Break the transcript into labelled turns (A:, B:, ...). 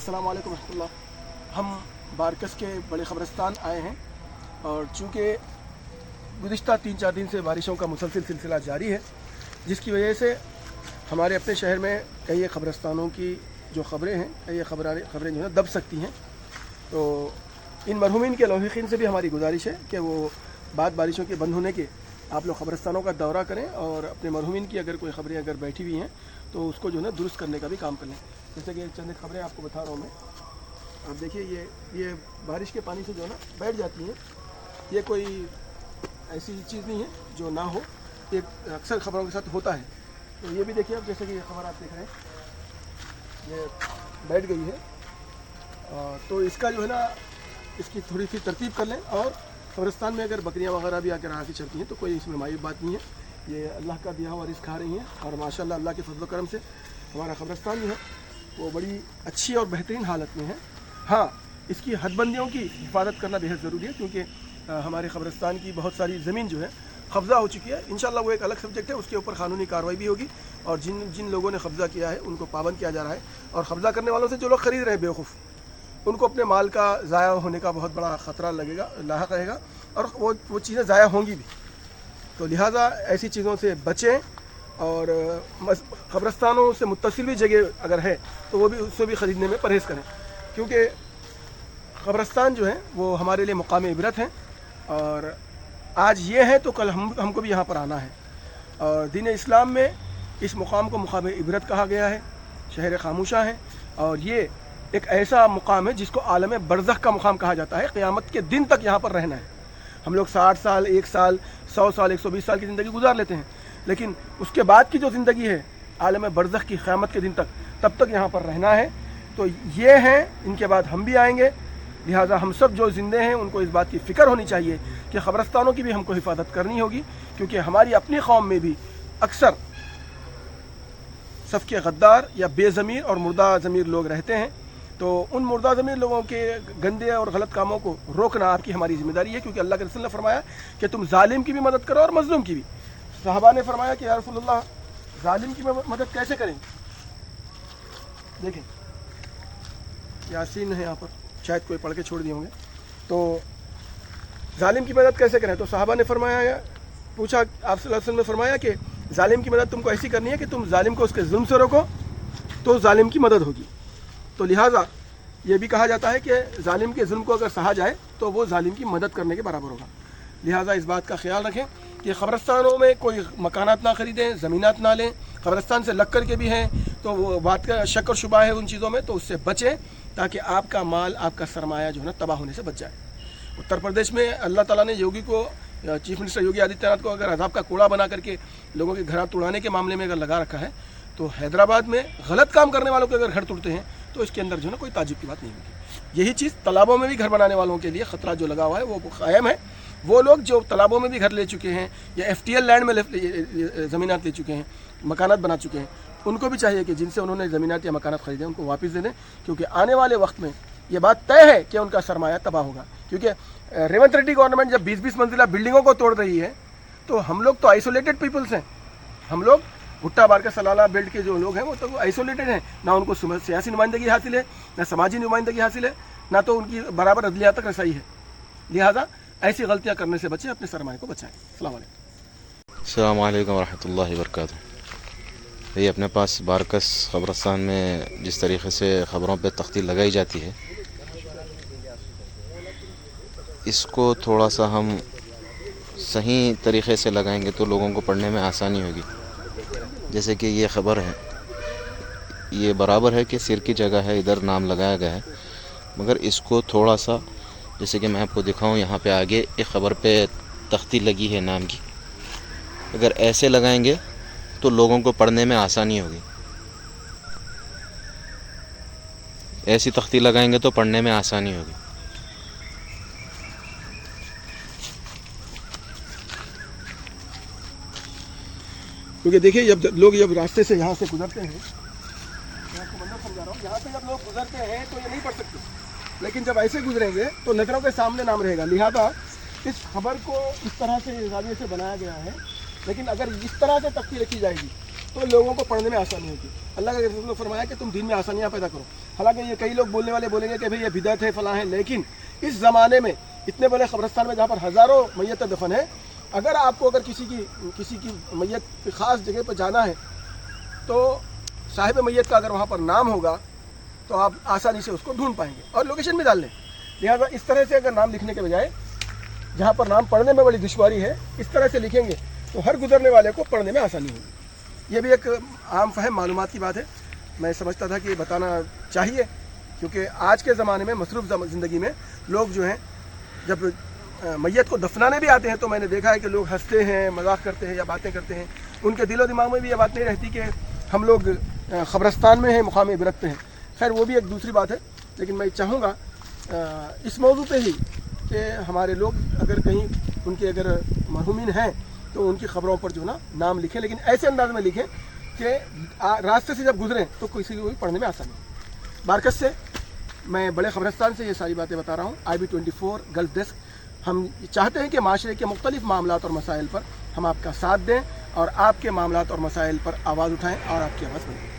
A: अस्सलाम वालेकुम रहमतुल्लाह। हम बारकस के बड़े ख़बरस्तान आए हैं और चूँकि गुज़िश्ता 3-4 दिन से बारिशों का मुसलसल सिलसिला जारी है, जिसकी वजह से हमारे अपने शहर में कई ख़बरस्तानों की जो ख़बरें हैं, कई ख़बरें जो है दब सकती हैं। तो इन मरहूमीन के लौहिकीन से भी हमारी गुजारिश है कि वो बाद बारिशों के बंद होने के आप लोग ख़बरस्तानों का दौरा करें और अपने मरहूमीन की अगर कोई ख़बरें अगर बैठी हुई हैं तो उसको जो है दुरुस्त करने का भी काम कर लें। जैसे कि चंद ख़बरें आपको बता रहा हूँ मैं। आप देखिए ये बारिश के पानी से जो है ना बैठ जाती हैं। ये कोई ऐसी चीज़ नहीं है जो ना हो, ये अक्सर ख़बरों के साथ होता है। तो ये भी देखिए आप, जैसे कि ये ख़बर आप देख रहे हैं, ये बैठ गई है। तो इसका जो है ना, इसकी थोड़ी सी तरतीब कर लें। और क़ब्रिस्तान में अगर बकरियां वगैरह भी आकर आके चलती हैं तो कोई इसमें मायूब बात नहीं है। ये अल्लाह का दिया हुआ रिज़्क़ खा रही हैं और माशाअल्लाह अल्लाह के फज़ल व करम से हमारा क़ब्रिस्तान जो है वो बड़ी अच्छी और बेहतरीन हालत में है। हाँ, इसकी हदबंदियों की हिफाजत करना बेहद ज़रूरी है, क्योंकि हमारे क़ब्रिस्तान की बहुत सारी ज़मीन जो है कब्ज़ा हो चुकी है। इंशाअल्लाह वो एक अलग सब्जेक्ट है, उसके ऊपर कानूनी कार्रवाई भी होगी और जिन लोगों ने कब्ज़ा किया है उनको पाबंद किया जा रहा है। और कब्ज़ा करने वालों से जो लोग ख़रीद रहे हैं बेवकूफ़, उनको अपने माल का ज़ाया होने का बहुत बड़ा ख़तरा लाहक रहेगा और वो चीज़ें ज़ाया होंगी भी। तो लिहाजा ऐसी चीज़ों से बचें और क़ब्रिस्तानों से मुत्तसिल भी जगह अगर है तो वो भी उससे भी ख़रीदने में परहेज़ करें, क्योंकि क़ब्रिस्तान जो है वो हमारे लिए मुक़ाम इबरत हैं और आज ये है तो कल हमको भी यहाँ पर आना है। और दीन इस्लाम में इस मुक़ाम को मुक़ाम इबरत कहा गया है, शहर खामोशा है। और ये एक ऐसा मुक़ाम है जिसको आलम बरज़ख का मुक़ाम कहा जाता है। क़यामत के दिन तक यहाँ पर रहना है। हम लोग 60 साल, 1 साल, 100 साल, 120 साल की ज़िंदगी गुजार लेते हैं, लेकिन उसके बाद की जो ज़िंदगी है आलम बरज़ख की, क़यामत के दिन तक, तब तक यहाँ पर रहना है। तो ये हैं, इनके बाद हम भी आएंगे। लिहाजा हम सब जो ज़िंदे हैं उनको इस बात की फ़िक्र होनी चाहिए कि क़ब्रिस्तानों की भी हमको हिफाजत करनी होगी, क्योंकि हमारी अपनी कौम में भी अक्सर सफ़ गद्दार या बेज़मीर और मुर्दा ज़मीर लोग रहते हैं। तो उन मुर्दा ज़मीर लोगों के गंदे और गलत कामों को रोकना आपकी हमारी ज़िम्मेदारी है, क्योंकि अल्लाह के रसूल ने फरमाया कि तुम जालिम की भी मदद करो और मज़लूम की भी। सहाबा ने फरमाया कि या रसूलल्लाह, जालिम की मदद कैसे करें? देखें, यासीन है यहाँ पर, शायद कोई पढ़ के छोड़ दिए होंगे। तो जालिम की मदद कैसे करें? तो सहाबा ने फरमाया, पूछा आप सल्लल्लाहु अलैहि वसल्लम ने फरमाया कि जालिम की मदद तुमको ऐसी करनी है कि तुम जालिम को उसके जुल्म से रोको तो जालिम की मदद होगी। तो लिहाजा ये भी कहा जाता है कि जालिम के जुल्म को अगर सहा जाए तो वो जालिम की मदद करने के बराबर होगा। लिहाजा इस बात का ख्याल रखें कि क़ब्रिस्तानों में कोई मकानात ना ख़रीदें, ज़मीनात ना लें। क़ब्रिस्तान से लग कर के भी हैं तो वो बात का शक और शुबा है उन चीज़ों में, तो उससे बचें ताकि आपका माल, आपका सरमाया जो है ना तबाह होने से बच जाए। उत्तर प्रदेश में अल्लाह ताला ने योगी को, चीफ मिनिस्टर योगी आदित्यनाथ को अगर अज़ाब का कूड़ा बना करके लोगों के घर तोड़ाने के मामले में अगर लगा रखा है, तो हैदराबाद में गलत काम करने वालों के अगर घर तोड़ते हैं तो इसके अंदर जो है ना कोई ताज्जुब की बात नहीं होगी। यही चीज़ तालाबों में भी घर बनाने वालों के लिए ख़तरा जो लगा हुआ है वो कायम है। वो लोग जो तालाबों में भी घर ले चुके हैं या FTL लैंड में ज़मीनात ले चुके हैं, मकानात बना चुके हैं, उनको भी चाहिए कि जिनसे उन्होंने ज़मीनात या मकानात ख़रीदे उनको वापस दे दें, क्योंकि आने वाले वक्त में ये बात तय है कि उनका सरमाया तबाह होगा। क्योंकि रेवंत रेड्डी गवर्नमेंट जब 20-20 मंजिला बिल्डिंगों को तोड़ रही है तो हम लोग तो आइसोलेटेड पीपल्स हैं। हम लोग भुट्टा बारका सलाला बेल्ट के जो लोग हैं वो तो आइसोलेटेड हैं, ना उनको सियासी नुमाइंदगी हासिल है, ना समाजी नुमाइंदगी हासिल है, ना तो उनकी बराबर अदलिया तक रसाई है। लिहाजा ऐसी गलतियाँ करने से बचें, अपने सरमाए को बचाएँ।
B: अस्सलाम वालेकुम वरहमतुल्लाहि वबरकातुहू। ये अपने पास बारकस क़ब्रिस्तान में जिस तरीक़े से ख़बरों पे तख्ती लगाई जाती है, इसको थोड़ा सा हम सही तरीक़े से लगाएंगे तो लोगों को पढ़ने में आसानी होगी। जैसे कि ये ख़बर है, ये बराबर है कि सिर की जगह है, इधर नाम लगाया गया है, मगर इसको थोड़ा सा, जैसे कि मैं आपको दिखाऊं, यहाँ पे आगे एक ख़बर पे तख्ती लगी है नाम की, अगर ऐसे लगाएंगे तो लोगों को पढ़ने में आसानी होगी। ऐसी तख्ती लगाएंगे तो पढ़ने में आसानी होगी।
A: क्योंकि देखिए जब रास्ते से यहाँ से गुजरते हैं, मैं आपको मंजर समझा रहा हूँ, यहाँ से जब लोग गुजरते हैं तो ये नहीं पढ़ सकते, लेकिन जब ऐसे गुजरेंगे तो नज़रों के सामने नाम रहेगा। लिहाजा इस खबर को इस तरह से जाविये से बनाया गया है, लेकिन अगर इस तरह से तख्ती रखी जाएगी تو लोगों को पढ़ने में आसानी होगी। अल्लाह के रसूल ने फरमाया कि तुम दीन में आसानियाँ पैदा करो। हालांकि ये कई लोग बोलने वाले बोलेंगे कि भाई ये बिदअत है, फलां है, लेकिन इस ज़माने में इतने बड़े क़ब्रिस्तान में जहाँ पर हज़ारों मैयत दफन है, अगर आपको अगर किसी की मैयत की ख़ास जगह पर जाना है तो साहिब मैयत का अगर वहाँ पर नाम होगा तो आप आसानी से उसको ढूंढ पाएंगे और लोकेशन भी डाल लें। लिहाजा इस तरह से अगर नाम लिखने के बजाय जहाँ पर नाम पढ़ने में बड़ी दुश्वारी है, इस तरह से लिखेंगे तो हर गुजरने वाले को पढ़ने में आसानी होगी। ये भी एक आम फहम मालूमात की बात है। मैं समझता था कि ये बताना चाहिए, क्योंकि आज के ज़माने में मसरूफ़ ज़िंदगी में लोग जो हैं जब मैयत को दफनाने भी आते हैं तो मैंने देखा है कि लोग हंसते हैं, मजाक करते हैं या बातें करते हैं। उनके दिलो दिमाग में भी ये बात नहीं रहती कि हम लोग क़ब्रिस्तान में हैं, मुकाम इबरत पे हैं। खैर वो भी एक दूसरी बात है, लेकिन मैं चाहूँगा इस मौजू पे ही कि हमारे लोग अगर कहीं उनके अगर मरहूमीन हैं तो उनकी ख़बरों पर जो ना नाम लिखें, लेकिन ऐसे अंदाज में लिखें कि रास्ते से जब गुजरें तो किसी को भी पढ़ने में आसानी हो। बारकस से मैं बड़े क़ब्रिस्तान से ये सारी बातें बता रहा हूँ। IB24 gulf desk. हम चाहते हैं कि माशरे के मुख्तलिफ़ मामलात और मसाइल पर हम आपका साथ दें और आपके मामलात और मसाइल पर आवाज़ उठाएँ और आपकी आवाज़ बनें।